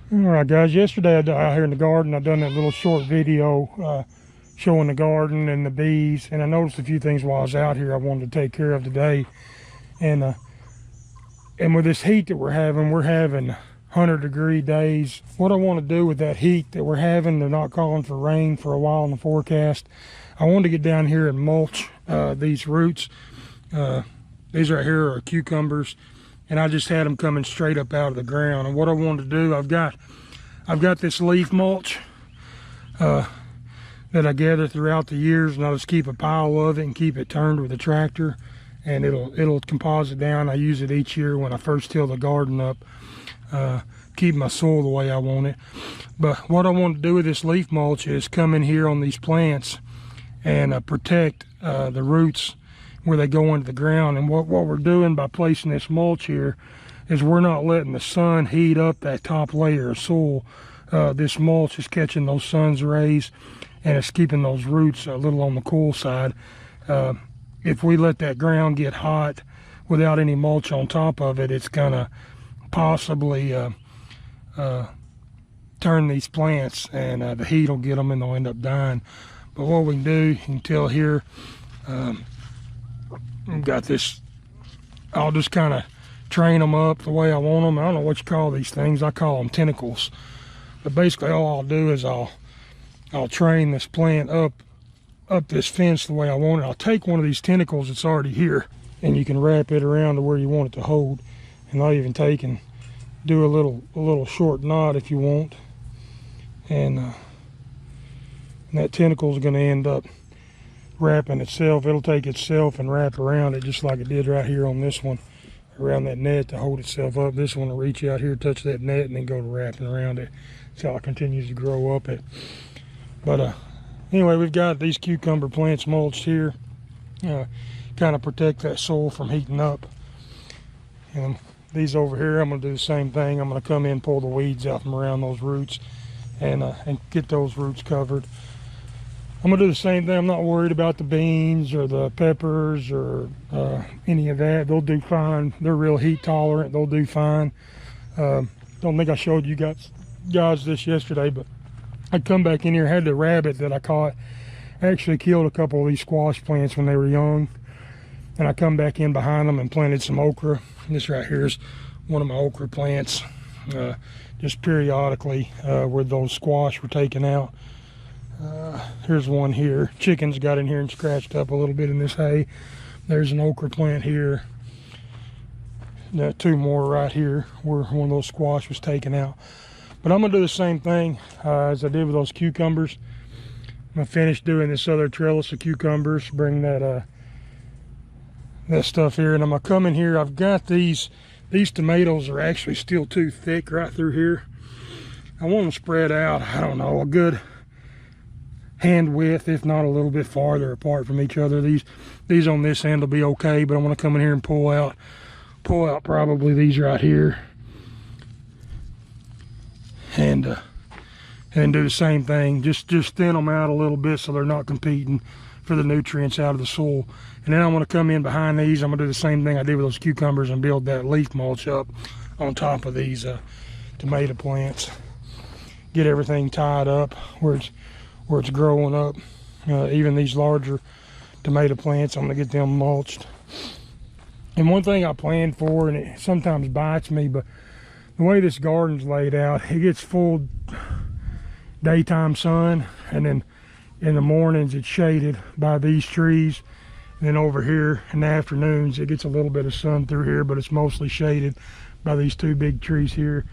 All right, guys, yesterday out here in the garden, I done that little short video showing the garden and the bees, and I noticed a few things while I was out here I wanted to take care of today. And with this heat that we're having 100-degree days. What I want to do with that heat that we're having, they're not calling for rain for a while in the forecast. I wanted to get down here and mulch these roots. These right here are cucumbers, and I just had them coming straight up out of the ground. And what I wanted to do, I've got this leaf mulch that I gather throughout the years, and I'll just keep a pile of it and keep it turned with a tractor, and it'll composite down. I use it each year when I first till the garden up, keep my soil the way I want it. But what I want to do with this leaf mulch is come in here on these plants and protect the roots where they go into the ground. And what we're doing by placing this mulch here is we're not letting the sun heat up that top layer of soil. This mulch is catching those sun's rays, and it's keeping those roots a little on the cool side. If we let that ground get hot without any mulch on top of it, it's gonna possibly turn these plants, and the heat will get them and they'll end up dying. But what we can do, you can tell here, I've got this, I'll just kind of train them up the way I want them. I don't know what you call these things. I call them tentacles. But basically all I'll do is I'll train this plant up this fence the way I want it. I'll take one of these tentacles that's already here, and you can wrap it around to where you want it to hold. And I'll even take and do a little short knot if you want. And that tentacle is going to end up wrapping itself. It'll take itself and wrap around it just like it did right here on this one, around that net to hold itself up. This one will reach out here, touch that net, and then go to wrapping around it. That's how it continues to grow up it. But anyway, we've got these cucumber plants mulched here, kind of protect that soil from heating up. And these over here, I'm going to do the same thing. I'm going to come in, pull the weeds out from around those roots, and get those roots covered. I'm going to do the same thing. I'm not worried about the beans or the peppers or any of that. They'll do fine. They're real heat tolerant. They'll do fine. Don't think I showed you guys this yesterday, but I come back in here, had the rabbit that I caught. Actually killed a couple of these squash plants when they were young. And I come back in behind them and planted some okra. This right here is one of my okra plants. Just periodically where those squash were taken out. Here's one here. Chickens got in here and scratched up a little bit in this hay. There's an okra plant here. Two more right here where one of those squash was taken out. But I'm going to do the same thing as I did with those cucumbers. I'm going to finish doing this other trellis of cucumbers, bring that stuff here, and I'm going to come in here. I've got these tomatoes are actually still too thick right through here. I want them spread out, I don't know, a good hand width, if not a little bit farther apart from each other. These on this end will be okay, but I'm going to come in here and pull out probably these right here, and do the same thing. Just thin them out a little bit so they're not competing for the nutrients out of the soil. And then I'm going to come in behind these. I'm going to do the same thing I did with those cucumbers and build that leaf mulch up on top of these tomato plants. Get everything tied up where it's growing up. Even these larger tomato plants, I'm going to get them mulched. And one thing I planned for, and it sometimes bites me, but the way this garden's laid out, it gets full daytime sun, and then in the mornings it's shaded by these trees. And then over here in the afternoons it gets a little bit of sun through here, but it's mostly shaded by these two big trees here.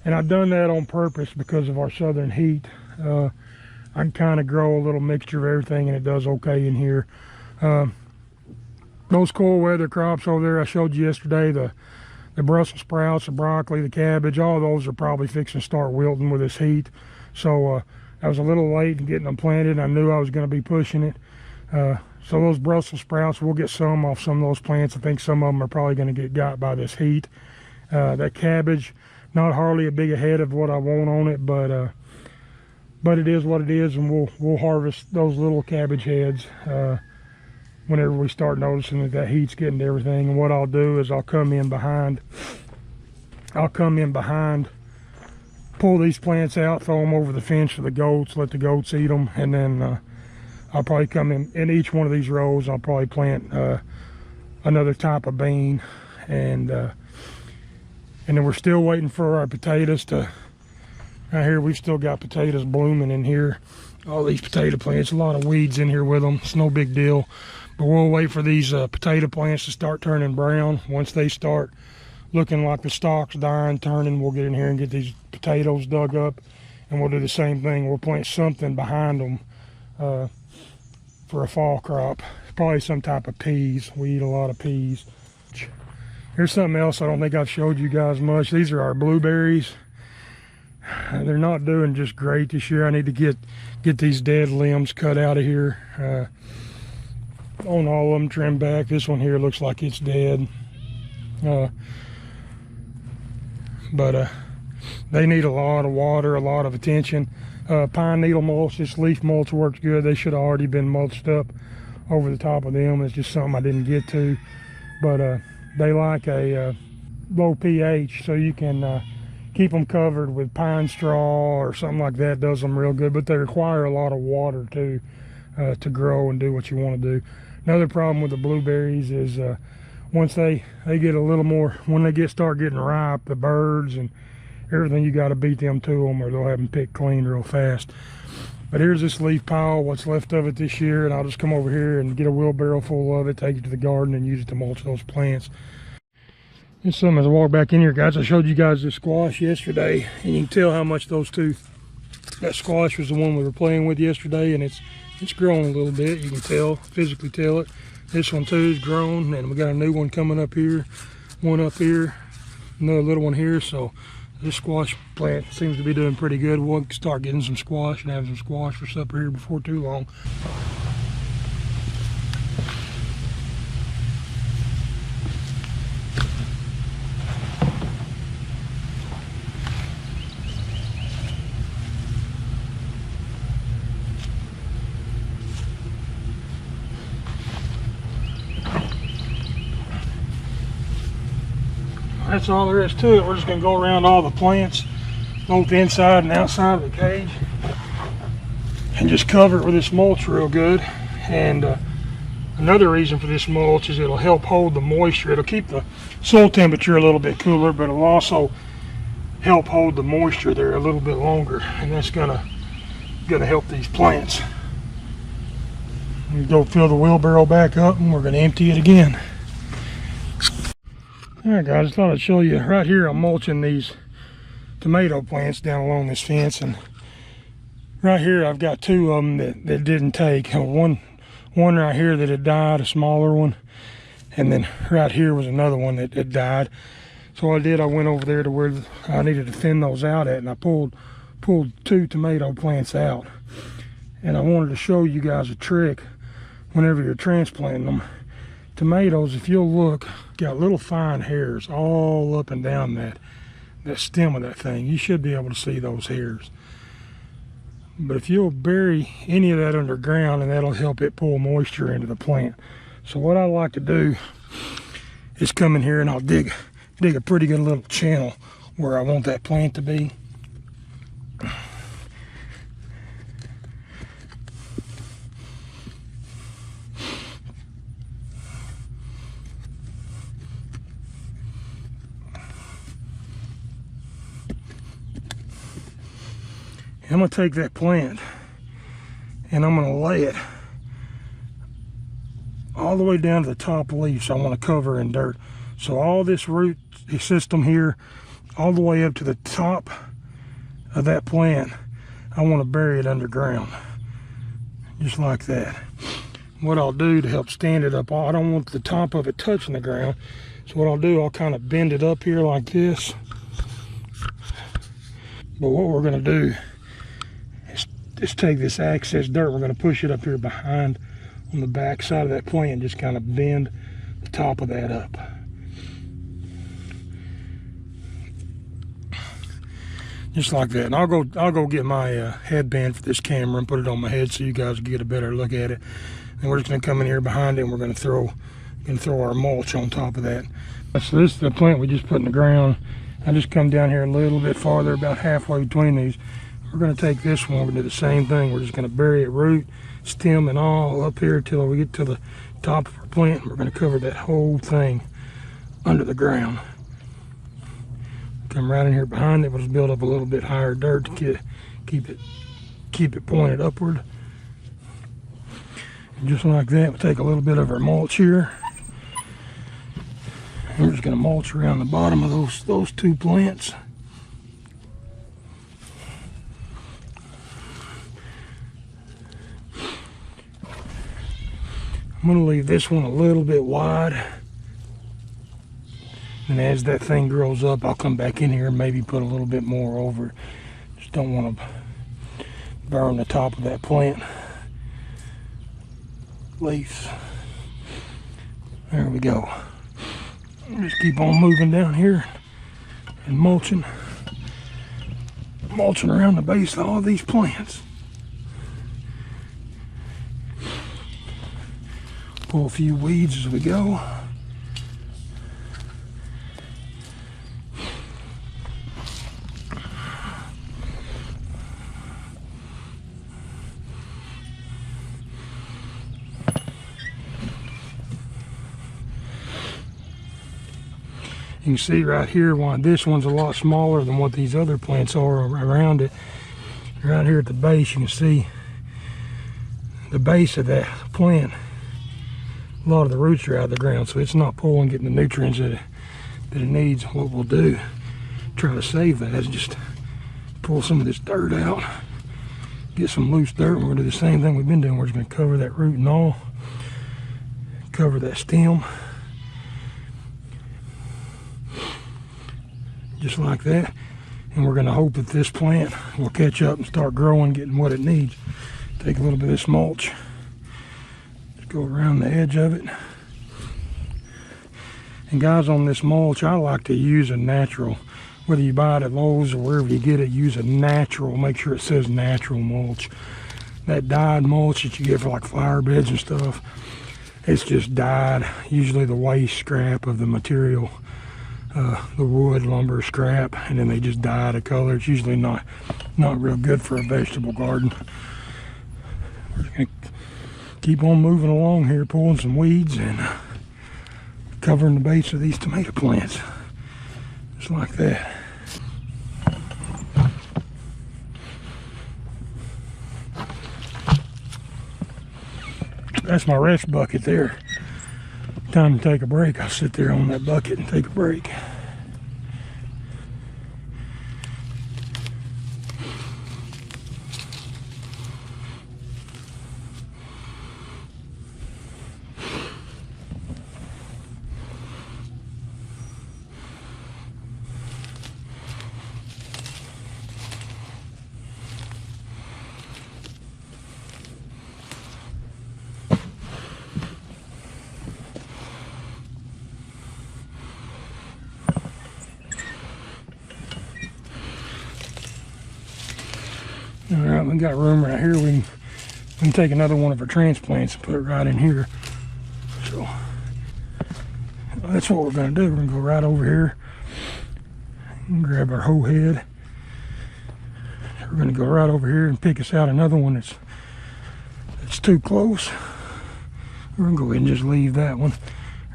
And I've done that on purpose because of our southern heat. I can kind of grow a little mixture of everything, and it does okay in here. Those cold weather crops over there I showed you yesterday, the Brussels sprouts, the broccoli, the cabbage, all those are probably fixing to start wilting with this heat. So I was a little late in getting them planted. I knew I was going to be pushing it. So those Brussels sprouts, we'll get some off some of those plants. I think some of them are probably going to get got by this heat. That cabbage, not hardly a big head of what I want on it, but it is what it is, and we'll harvest those little cabbage heads whenever we start noticing that heat's getting to everything. And what I'll do is I'll come in behind pull these plants out, throw them over the fence for the goats, let the goats eat them, and then I'll probably come in each one of these rows. I'll probably plant another type of bean, and then we're still waiting for our potatoes to. Right here, we've still got potatoes blooming in here. All these potato plants, a lot of weeds in here with them. It's no big deal, but we'll wait for these potato plants to start turning brown. Once they start looking like the stalks dying, turning, we'll get in here and get these potatoes dug up, and we'll do the same thing. We'll plant something behind them for a fall crop. Probably some type of peas. We eat a lot of peas. Here's something else I don't think I've showed you guys much. These are our blueberries. They're not doing just great this year. I need to get these dead limbs cut out of here. On all of them, trimmed back. This one here looks like it's dead. But they need a lot of water, a lot of attention. Pine needle mulch, this leaf mulch works good. They should have already been mulched up over the top of them. It's just something I didn't get to. But they like a low pH, so you can keep them covered with pine straw or something like that. Does them real good, but they require a lot of water too to grow and do what you want to do. Another problem with the blueberries is once they get a little more, when they start getting ripe, the birds and everything, you got to beat them to them or they'll have them picked clean real fast. But here's this leaf pile, what's left of it this year, and I'll just come over here and get a wheelbarrow full of it, take it to the garden and use it to mulch those plants. Just something as I walk back in here, guys. I showed you guys the squash yesterday, and you can tell how much that squash was the one we were playing with yesterday, and it's grown a little bit. You can tell, physically tell it. This one too is grown, and we got a new one coming up here, one up here, another little one here. So this squash plant seems to be doing pretty good. We'll start getting some squash and having some squash for supper here before too long. That's all there is to it. We're just going to go around all the plants, both inside and outside of the cage, and just cover it with this mulch real good. And another reason for this mulch is it'll help hold the moisture. It'll keep the soil temperature a little bit cooler, but it'll also help hold the moisture there a little bit longer, and that's gonna help these plants. We go fill the wheelbarrow back up, and we're going to empty it again. Alright guys, I thought I'd show you. Right here I'm mulching these tomato plants down along this fence, and right here I've got two of them that didn't take. One right here that had died, a smaller one, and then right here was another one that had died. So what I did, I went over there to where I needed to thin those out at, and I pulled two tomato plants out. And I wanted to show you guys a trick whenever you're transplanting them. Tomatoes, if you'll look, got little fine hairs all up and down that stem of that thing. You should be able to see those hairs. But if you'll bury any of that underground, and that'll help it pull moisture into the plant. So what I like to do is come in here and I'll dig a pretty good little channel where I want that plant to be. I'm going to take that plant and I'm going to lay it all the way down to the top leaf. So I want to cover in dirt. So all this root system here, all the way up to the top of that plant, I want to bury it underground. Just like that. What I'll do to help stand it up, I don't want the top of it touching the ground. So what I'll do, I'll kind of bend it up here like this. But what we're going to do, just take this excess dirt, we're going to push it up here behind on the back side of that plant, just kind of bend the top of that up. Just like that. And I'll go get my headband for this camera and put it on my head so you guys can get a better look at it. And we're just going to come in here behind it, and we're going to throw our mulch on top of that. So this is the plant we just put in the ground. I just come down here a little bit farther, about halfway between these. We're going to take this one, we're going to do the same thing. We're just going to bury it root, stem, and all up here till we get to the top of our plant. We're going to cover that whole thing under the ground. Come right in here behind it. We'll just build up a little bit higher dirt to keep it pointed upward. And just like that, we'll take a little bit of our mulch here. And we're just going to mulch around the bottom of those two plants. I'm going to leave this one a little bit wide. And as that thing grows up, I'll come back in here and maybe put a little bit more over. Just don't want to burn the top of that plant leaves. There we go. Just keep on moving down here and mulching around the base of all these plants. Pull a few weeds as we go. You can see right here why this one's a lot smaller than what these other plants are around it. Right here at the base, you can see the base of that plant. A lot of the roots are out of the ground, so it's not pulling, getting the nutrients that it needs. What we'll do, try to save that, is just pull some of this dirt out, get some loose dirt, and we're going to do the same thing we've been doing. We're just going to cover that root and all, cover that stem. Just like that, and we're going to hope that this plant will catch up and start growing, getting what it needs. Take a little bit of this mulch, just go around the edge of it. And guys, on this mulch, I like to use a natural, whether you buy it at Lowe's or wherever you get it, use a natural. Make sure it says natural mulch. That dyed mulch that you get for like flower beds and stuff, it's just dyed, usually the waste scrap of the material. The wood, lumber, scrap, and then they just dye it a color. It's usually not real good for a vegetable garden. We're just gonna keep on moving along here, pulling some weeds and covering the base of these tomato plants, just like that. That's my rest bucket there. Time to take a break. I'll sit there on that bucket and take a break. All right, we got room right here. We can take another one of our transplants and put it right in here. So that's what we're going to do. We're going to go right over here and grab our hoe head. We're going to go right over here and pick us out another one that's too close. We're going to go ahead and just leave that one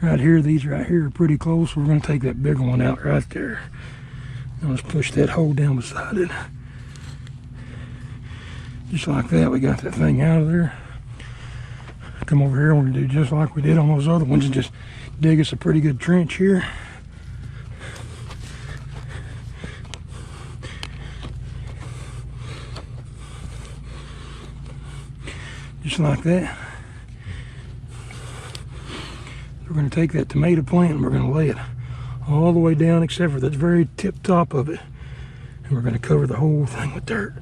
right here. These right here are pretty close. We're going to take that bigger one out right there. And let's push that hole down beside it. Just like that, we got that thing out of there. Come over here and we're going to do just like we did on those other ones and just dig us a pretty good trench here. Just like that. We're going to take that tomato plant and we're going to lay it all the way down except for the very tip top of it. And we're going to cover the whole thing with dirt.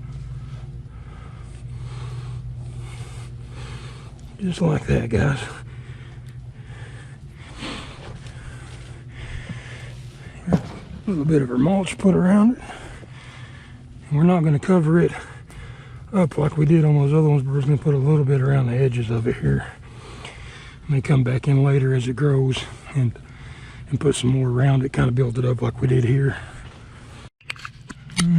Just like that, guys. A little bit of our mulch put around it. And we're not going to cover it up like we did on those other ones, but we're just going to put a little bit around the edges of it here. May come back in later as it grows and put some more around it, kind of build it up like we did here.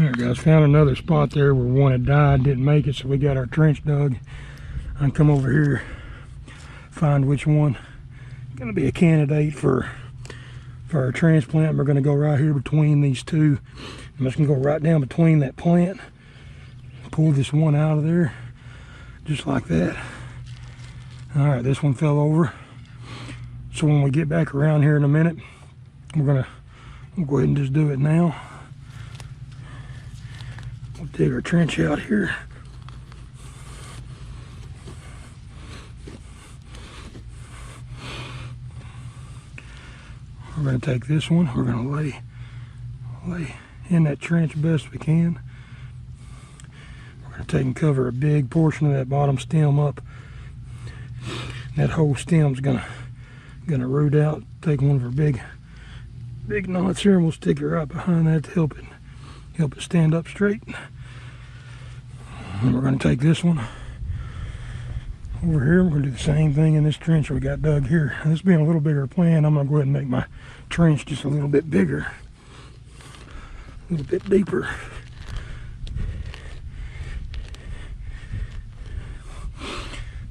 Alright guys, found another spot there where one had died, didn't make it, so we got our trench dug. I can come over here, find which one is going to be a candidate for our transplant. We're going to go right here between these two. I'm just going to go right down between that plant, pull this one out of there, just like that. Alright, this one fell over. So when we get back around here in a minute, we'll go ahead and just do it now. We'll dig our trench out here. We're going to take this one. We're going to lay in that trench best we can. We're going to take and cover a big portion of that bottom stem up. That whole stem's going to root out. Take one of our big knots here, and we'll stick it right behind that to help it stand up straight. And we're going to take this one over here. We're going to do the same thing in this trench we got dug here. This being a little bigger plant, I'm going to go ahead and make my trench just a little bit bigger, a little bit deeper.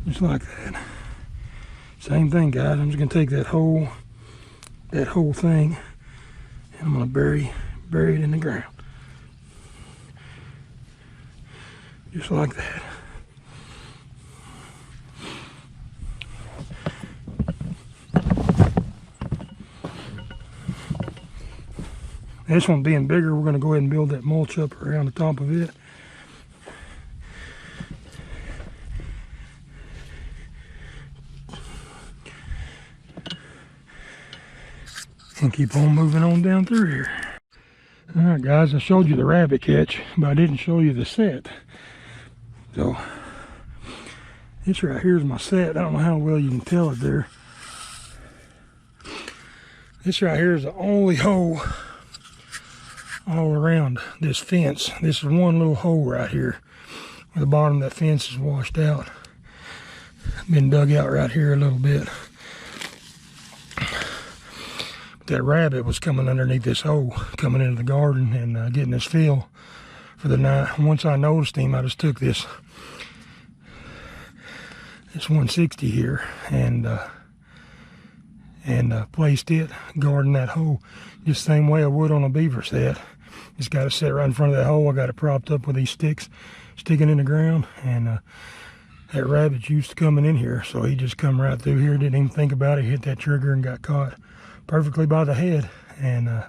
Just like that. Same thing, guys. I'm just going to take that whole thing, and I'm going to bury it in the ground. Just like that. This one being bigger, we're going to go ahead and build that mulch up around the top of it. And keep on moving on down through here. Alright guys, I showed you the rabbit catch, but I didn't show you the set. So, this right here is my set. I don't know how well you can tell it there. This right here is the only hole all around this fence. This is one little hole right here where the bottom of that fence is washed out. Been dug out right here a little bit. That rabbit was coming underneath this hole, coming into the garden and getting his fill for the night. Once I noticed him, I just took this 160 here and placed it, guarding that hole, just the same way I would on a beaver set. Just got it set right in front of that hole. I got it propped up with these sticks sticking in the ground, and that rabbit's used to coming in here, so he just come right through here, didn't even think about it, hit that trigger and got caught perfectly by the head, and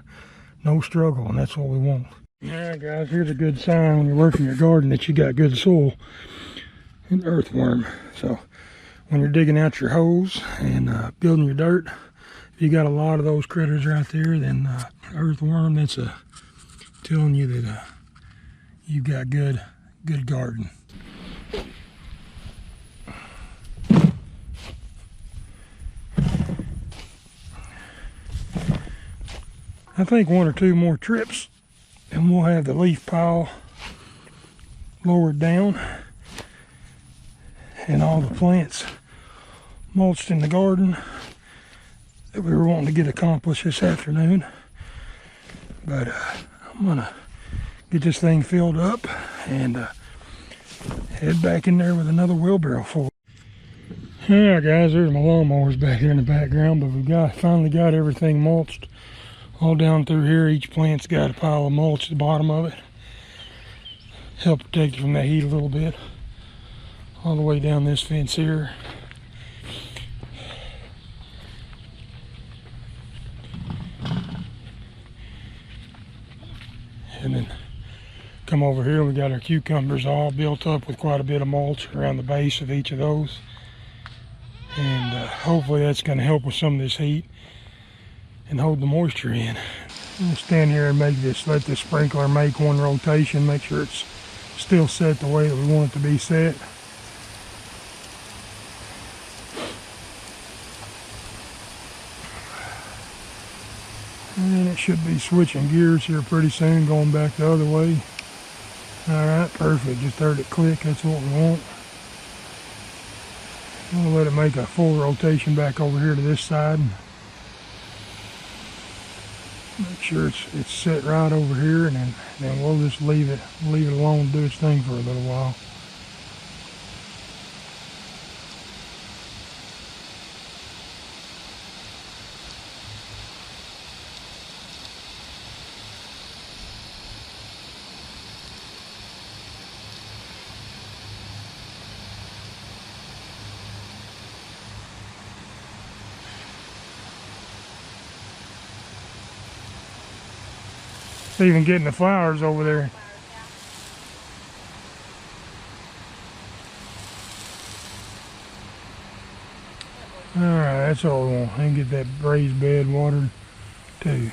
no struggle, and that's what we want. Alright guys, here's a good sign when you're working your garden that you got good soil and earthworm. So when you're digging out your holes and building your dirt, if you got a lot of those critters right there, then earthworm, that's telling you that you've got good garden. I think one or two more trips and we'll have the leaf pile lowered down and all the plants mulched in the garden that we were wanting to get accomplished this afternoon. But I'm gonna get this thing filled up and head back in there with another wheelbarrow full. Alright guys, there's my lawnmowers back here in the background, but we've finally got everything mulched. All down through here, each plant's got a pile of mulch at the bottom of it. Help protect you from that heat a little bit. All the way down this fence here. And then come over here, we got our cucumbers all built up with quite a bit of mulch around the base of each of those. And hopefully that's going to help with some of this heat and hold the moisture in. We'll stand here and let this sprinkler make one rotation, make sure it's still set the way that we want it to be set. And it should be switching gears here pretty soon, going back the other way. Alright, perfect. Just heard it click, that's what we want. I'm going to let it make a full rotation back over here to this side. Make sure it's set right over here, and then we'll just leave it alone, do its thing for a little while. It's even getting the flowers over there. Alright, that's all we want. And get that raised bed watered too.